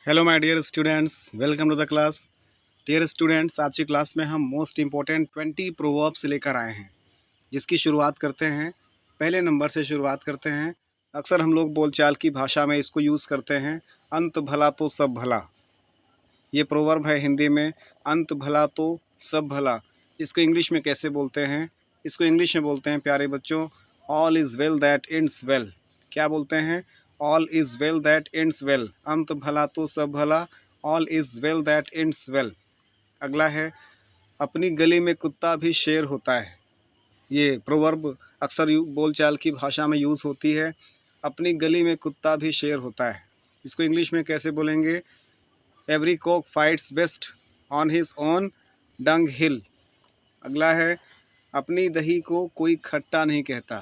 Hello my dear students, welcome to the class. Dear students, आज की class में हम मोस्ट इम्पोर्टेंट 20 प्रोवर्ब्स लेकर आए हैं, जिसकी शुरुआत करते हैं। पहले नंबर से शुरुआत करते हैं। अक्सर हम लोग बोलचाल की भाषा में इसको यूज़ करते हैं, अंत भला तो सब भला। ये प्रोवर्ब है हिंदी में, अंत भला तो सब भला। इसको इंग्लिश में कैसे बोलते हैं? इसको इंग्लिश में बोलते हैं प्यारे बच्चों, all is well that ends well. क्या बोलते हैं? All is well that ends well. अंत भला तो सब भला, all is well that ends well. अगला है, अपनी गली में कुत्ता भी शेर होता है। ये प्रोवर्ब अक्सर बोलचाल की भाषा में यूज़ होती है। अपनी गली में कुत्ता भी शेर होता है। इसको इंग्लिश में कैसे बोलेंगे? Every cock fights best on his own dunghill. अगला है, अपनी दही को कोई खट्टा नहीं कहता।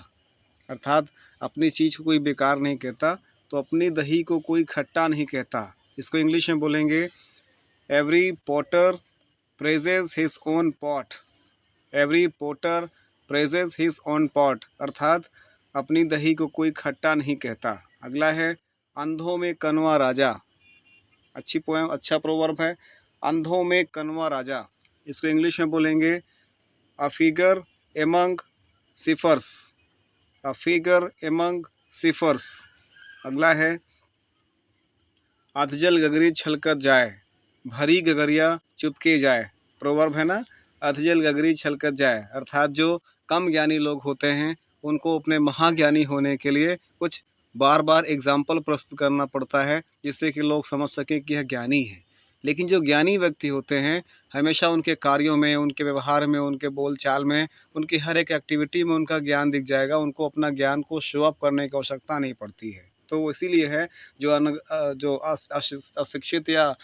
अर्थात अपनी चीज़ को कोई बेकार नहीं कहता, तो अपनी दही को कोई खट्टा नहीं कहता। इसको इंग्लिश में बोलेंगे, every Potter praises his own pot. Every Potter praises his own pot, अर्थात अपनी दही को कोई खट्टा नहीं कहता। अगला है, अंधों में कनवा राजा। अच्छी पोएम, अच्छा प्रोवर्ब है, अंधों में कनवा राजा। इसको इंग्लिश में बोलेंगे, a figure among ciphers. A figure among ciphers. अगला है, अधजल गगरी छलकत जाए, भरी गगरिया चुपके जाए। प्रोवर्ब है ना, अधजल गगरी छलकत जाए, अर्थात जो कम ज्ञानी लोग होते हैं उनको अपने महाज्ञानी होने के लिए कुछ बार बार एग्जाम्पल प्रस्तुत करना पड़ता है, जिससे कि लोग समझ सकें कि यह ज्ञानी है। लेकिन जो ज्ञानी व्यक्ति होते हैं, हमेशा उनके कार्यों में, उनके व्यवहार में, उनके बोलचाल में, उनकी हर एक एक्टिविटी में उनका ज्ञान दिख जाएगा। उनको अपना ज्ञान को शो अप करने की आवश्यकता नहीं पड़ती है। तो वो इसीलिए है, जो अशिक्षित या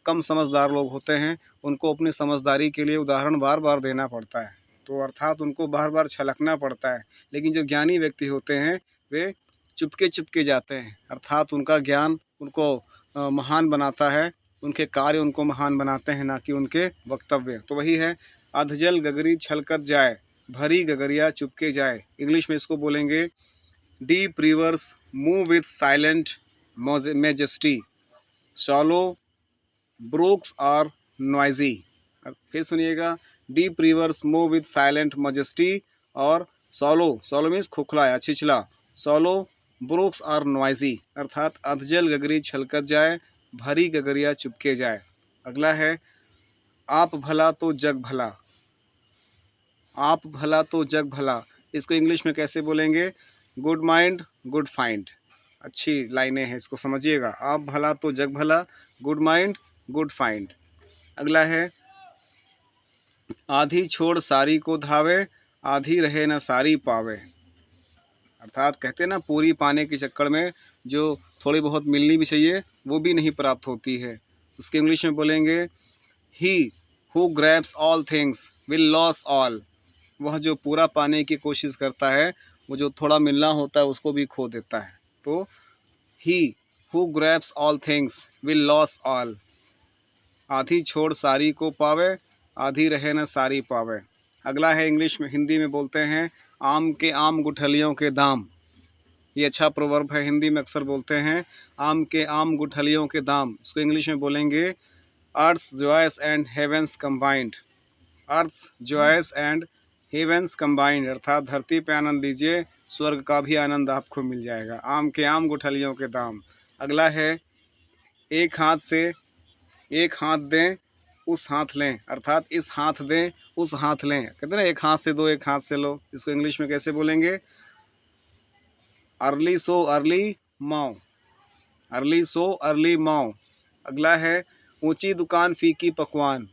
कम समझदार लोग होते हैं, उनको अपनी समझदारी के लिए उदाहरण बार बार देना पड़ता है, तो अर्थात उनको बार बार छलकना पड़ता है। लेकिन जो ज्ञानी व्यक्ति होते हैं वे चुपके चुपके जाते हैं, अर्थात उनका ज्ञान उनको महान बनाता है, उनके कार्य उनको महान बनाते हैं, ना कि उनके वक्तव्य। तो वही है, अधजल गगरी छलकत जाए, भरी गगरिया चुपके जाए। इंग्लिश में इसको बोलेंगे, deep rivers move with silent majesty, shallow brooks are noisy. फिर सुनिएगा, deep rivers move with silent majesty, और सोलो मीन्स खोखला या छिछला, सोलो ब्रूक्स आर नॉइजी, अर्थात अधजल गगरी छलकत जाए, भरी गगरिया चुपके जाए। अगला है, आप भला तो जग भला। आप भला तो जग भला। इसको इंग्लिश में कैसे बोलेंगे? Good mind good find. अच्छी लाइनें हैं, इसको समझिएगा। आप भला तो जग भला, गुड माइंड गुड फाइंड। अगला है, आधी छोड़ सारी को धावे, आधी रहे न सारी पावे। अर्थात कहते हैं ना, पूरी पाने के चक्कर में जो थोड़ी बहुत मिलनी भी चाहिए वो भी नहीं प्राप्त होती है। उसके इंग्लिश में बोलेंगे, he who grabs all things will loss all. वह जो पूरा पाने की कोशिश करता है, वो जो थोड़ा मिलना होता है उसको भी खो देता है। तो he who grabs all things will loss all. आधी छोड़ सारी को पावे, आधी रहे न सारी पावे। अगला है, इंग्लिश में, हिंदी में बोलते हैं, आम के आम गुठलियों के दाम। ये अच्छा प्रोवर्ब है, हिंदी में अक्सर बोलते हैं, आम के आम गुठलियों के दाम। इसको इंग्लिश में बोलेंगे, earth joys and heavens combined. Earth joys and heavens combined, अर्थात धरती पे आनंद लीजिए, स्वर्ग का भी आनंद आपको मिल जाएगा। आम के आम गुठलियों के दाम। अगला है, एक हाथ से एक हाथ दें उस हाथ लें, अर्थात इस हाथ दें उस हाथ लें। कहते हैं ना, एक हाथ से दो एक हाथ से लो। इसको इंग्लिश में कैसे बोलेंगे? अर्ली सो अर्ली माओ। अर्ली सो अर्ली माओ। अगला है, ऊंची दुकान फीकी पकवान।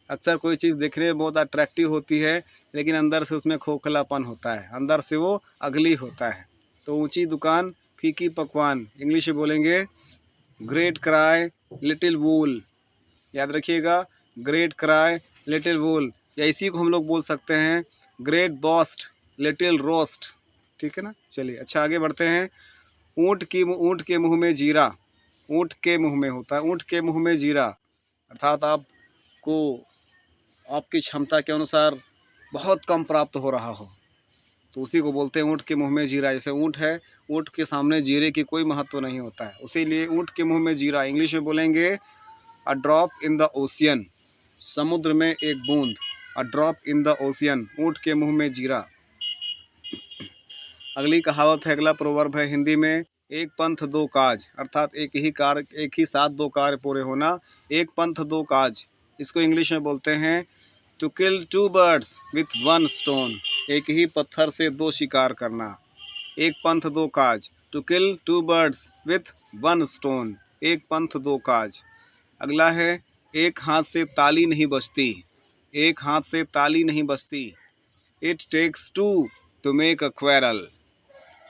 अक्सर कोई चीज़ देखने में बहुत अट्रैक्टिव होती है, लेकिन अंदर से उसमें खोखलापन होता है, अंदर से वो अगली होता है। तो ऊंची दुकान फीकी पकवान, इंग्लिश में बोलेंगे, ग्रेट क्राई लिटिल वूल। याद रखिएगा, ग्रेट क्राई लिटिल वूल, या इसी को हम लोग बोल सकते हैं, ग्रेट बॉस्ट लिटिल रोस्ट। ठीक है ना? चलिए, अच्छा आगे बढ़ते हैं। ऊँट के मुंह में जीरा। ऊँट के मुंह में होता है, ऊँट के मुंह में जीरा, अर्थात आपको आपकी क्षमता के अनुसार बहुत कम प्राप्त हो रहा हो, तो उसी को बोलते हैं ऊँट के मुंह में जीरा। जैसे ऊँट है, ऊँट के सामने जीरे की कोई महत्व नहीं होता है, उसीलिए ऊँट के मुंह में जीरा। इंग्लिश में बोलेंगे a drop in the ocean, समुद्र में एक बूंद। A drop in the ocean, ऊँट के मुंह में जीरा। अगली कहावत है, अगला प्रोवर्ब है हिंदी में, एक पंथ दो काज, अर्थात एक ही साथ दो कार्य पूरे होना। एक पंथ दो काज, इसको इंग्लिश में बोलते हैं to kill two birds with one stone, एक ही पत्थर से दो शिकार करना। एक पंथ दो काज, to kill two birds with one stone, एक पंथ दो काज। अगला है, एक हाथ से ताली नहीं बजती, एक हाथ से ताली नहीं बजती। It takes two to make a quarrel,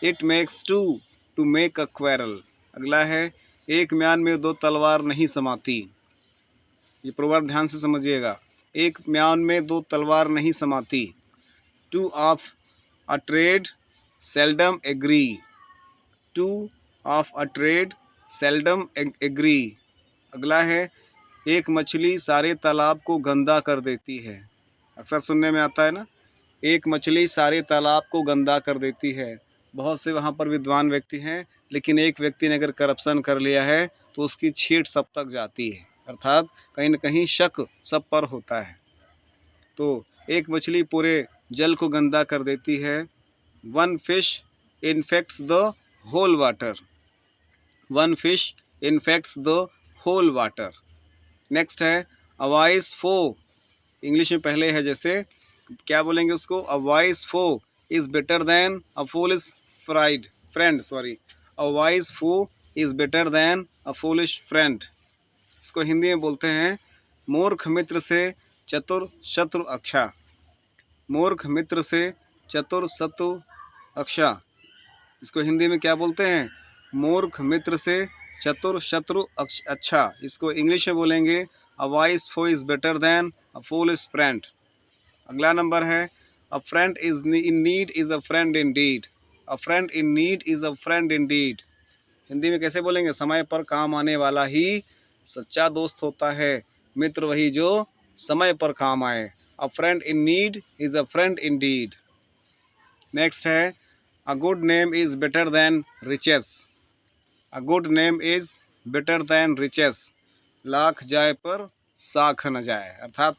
it makes two to make a quarrel. अगला है, एक म्यान में दो तलवार नहीं समाती। ये प्रोवर्ब ध्यान से समझिएगा, एक म्यान में दो तलवार नहीं समाती। Two of a trade seldom agree, two of a trade seldom agree. अगला है, एक मछली सारे तालाब को गंदा कर देती है। अक्सर सुनने में आता है ना, एक मछली सारे तालाब को गंदा कर देती है। बहुत से वहाँ पर विद्वान व्यक्ति हैं, लेकिन एक व्यक्ति ने अगर करप्शन कर लिया है तो उसकी छींट सब तक जाती है, अर्थात कहीं न कहीं शक सब पर होता है। तो एक मछली पूरे जल को गंदा कर देती है। One fish infects the whole water, one fish infects the whole water. Next है, अ वाइज फो, इंग्लिश में पहले है जैसे, क्या बोलेंगे उसको, a wise foe is better than a foolish friend, sorry, a wise foe is better than a foolish friend. इसको हिंदी में बोलते हैं, मूर्ख मित्र से चतुर शत्रु अच्छा, मूर्ख मित्र से चतुर शत्रु अच्छा। इसको हिंदी में क्या बोलते हैं, मूर्ख मित्र से चतुर शत्रु अच्छा। इसको इंग्लिश में बोलेंगे, a wise foe is better than a foolish friend. अगला नंबर है, a friend is in need is a friend in deed, a friend in need is a friend in deed. Hindi में कैसे बोलेंगे, समय पर काम आने वाला ही सच्चा दोस्त होता है, मित्र वही जो समय पर काम आए। A friend in need is a friend in deed. Next है, a good name is better than riches, a good name is better than riches. Lakh जाए पर साख न जाए, अर्थात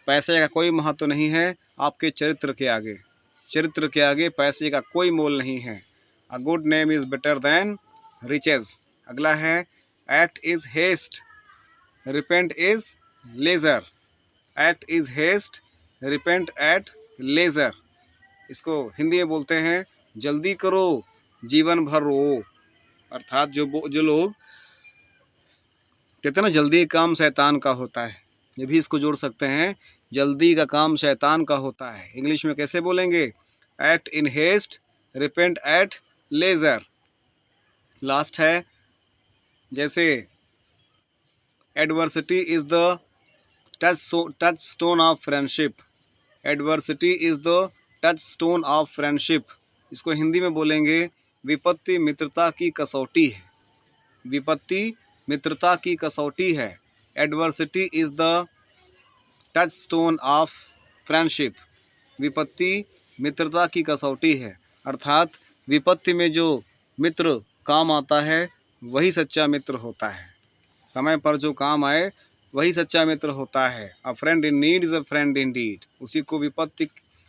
पैसे का कोई महत्व नहीं है आपके चरित्र के आगे, चरित्र के आगे पैसे का कोई मोल नहीं है। A good name is better than riches. अगला है, act is haste repent is leisure, act is haste repent at leisure. इसको हिंदी में बोलते हैं, जल्दी करो जीवन भर रो, अर्थात जो लोग कहते हैं ना, जल्दी काम शैतान का होता है, ये भी इसको जोड़ सकते हैं, जल्दी का काम शैतान का होता है। इंग्लिश में कैसे बोलेंगे, act in haste repent at leisure. Last है, जैसे adversity is the touchstone of friendship, adversity is the touchstone of friendship. इसको हिंदी में बोलेंगे, विपत्ति मित्रता की कसौटी है, विपत्ति मित्रता की कसौटी है। Adversity is the touchstone of friendship, विपत्ति मित्रता की कसौटी है, अर्थात विपत्ति में जो मित्र काम आता है वही सच्चा मित्र होता है, समय पर जो काम आए वही सच्चा मित्र होता है। A friend in need is a friend in deed, उसी को विपत्ति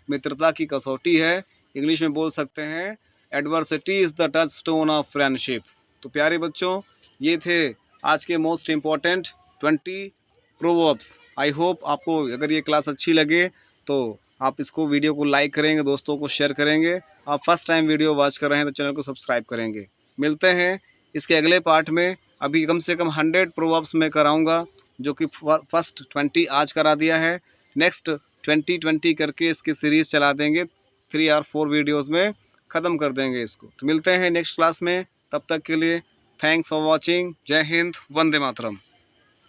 मित्रता की कसौटी है। इंग्लिश में बोल सकते हैं, adversity is the touchstone of friendship. तो प्यारे बच्चों, ये थे आज के most important 20 proverbs. I hope आपको अगर ये क्लास अच्छी लगे तो आप इसको वीडियो को लाइक करेंगे, दोस्तों को शेयर करेंगे। आप फर्स्ट टाइम वीडियो वॉच कर रहे हैं तो चैनल को सब्सक्राइब करेंगे। मिलते हैं इसके अगले पार्ट में। अभी कम से कम 100 प्रोवर्ब्स मैं कराऊंगा, जो कि फर्स्ट 20 आज करा दिया है। नेक्स्ट 20 करके इसकी सीरीज़ चला देंगे, 3 और 4 वीडियोज़ में ख़त्म कर देंगे इसको। तो मिलते हैं नेक्स्ट क्लास में, तब तक के लिए थैंक्स फॉर वॉचिंग। जय हिंद, वंदे मातरम।